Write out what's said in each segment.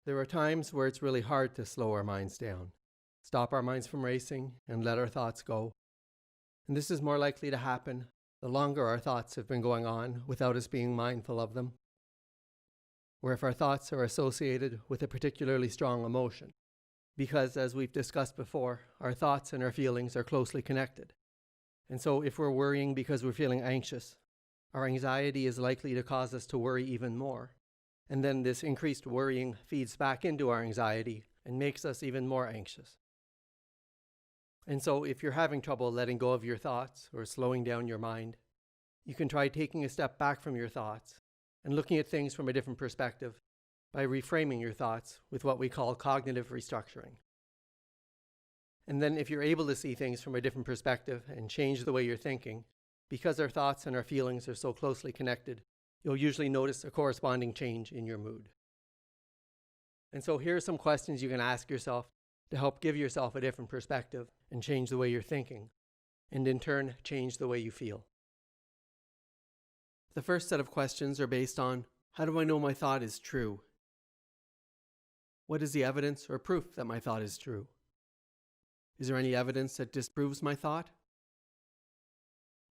There are times where it's really hard to slow our minds down, stop our minds from racing, and let our thoughts go. And this is more likely to happen the longer our thoughts have been going on without us being mindful of them, or if our thoughts are associated with a particularly strong emotion. Because, as we've discussed before, our thoughts and our feelings are closely connected. And so if we're worrying because we're feeling anxious, our anxiety is likely to cause us to worry even more. And then this increased worrying feeds back into our anxiety and makes us even more anxious. And so if you're having trouble letting go of your thoughts or slowing down your mind, you can try taking a step back from your thoughts and looking at things from a different perspective by reframing your thoughts with what we call cognitive restructuring. And then if you're able to see things from a different perspective and change the way you're thinking, because our thoughts and our feelings are so closely connected, you'll usually notice a corresponding change in your mood. And so here are some questions you can ask yourself to help give yourself a different perspective and change the way you're thinking, and in turn, change the way you feel. The first set of questions are based on, how do I know my thought is true? What is the evidence or proof that my thought is true? Is there any evidence that disproves my thought?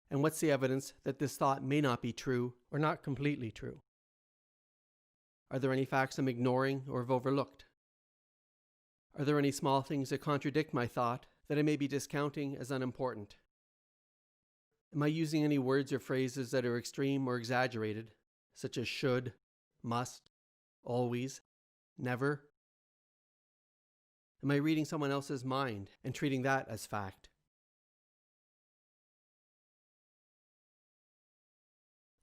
And what's the evidence that this thought may not be true or not completely true? Are there any facts I'm ignoring or have overlooked? Are there any small things that contradict my thought that I may be discounting as unimportant? Am I using any words or phrases that are extreme or exaggerated, such as should, must, always, never? Am I reading someone else's mind and treating that as fact?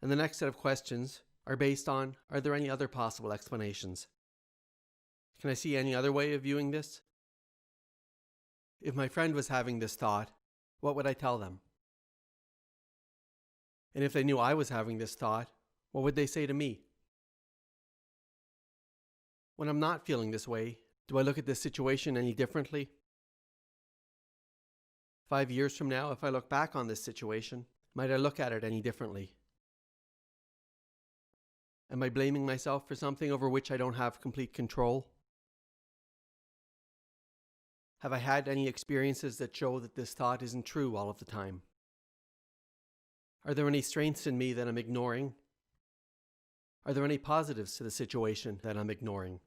And the next set of questions are based on, are there any other possible explanations? Can I see any other way of viewing this? If my friend was having this thought, what would I tell them? And if they knew I was having this thought, what would they say to me? When I'm not feeling this way, do I look at this situation any differently? 5 years from now, if I look back on this situation, might I look at it any differently? Am I blaming myself for something over which I don't have complete control? Have I had any experiences that show that this thought isn't true all of the time? Are there any strengths in me that I'm ignoring? Are there any positives to the situation that I'm ignoring?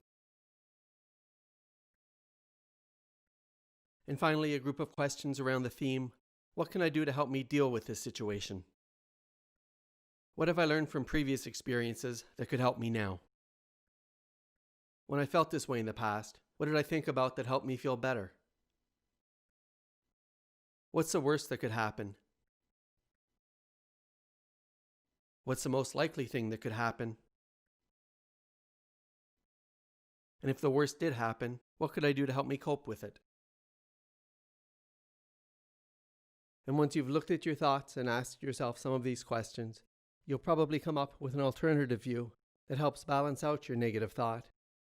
And finally, a group of questions around the theme, what can I do to help me deal with this situation? What have I learned from previous experiences that could help me now? When I felt this way in the past, what did I think about that helped me feel better? What's the worst that could happen? What's the most likely thing that could happen? And if the worst did happen, what could I do to help me cope with it? And once you've looked at your thoughts and asked yourself some of these questions, you'll probably come up with an alternative view that helps balance out your negative thought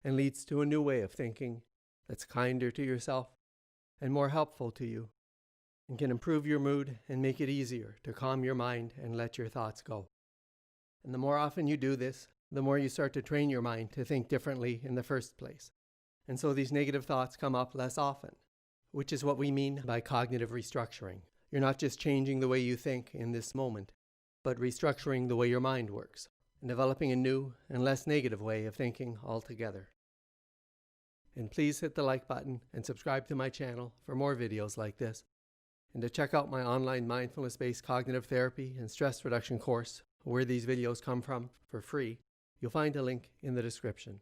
and leads to a new way of thinking that's kinder to yourself and more helpful to you, and can improve your mood and make it easier to calm your mind and let your thoughts go. And the more often you do this, the more you start to train your mind to think differently in the first place. And so these negative thoughts come up less often, which is what we mean by cognitive restructuring. You're not just changing the way you think in this moment, but restructuring the way your mind works and developing a new and less negative way of thinking altogether. And please hit the like button and subscribe to my channel for more videos like this, and to check out my online mindfulness-based cognitive therapy and stress reduction course, where these videos come from, for free. You'll find a link in the description.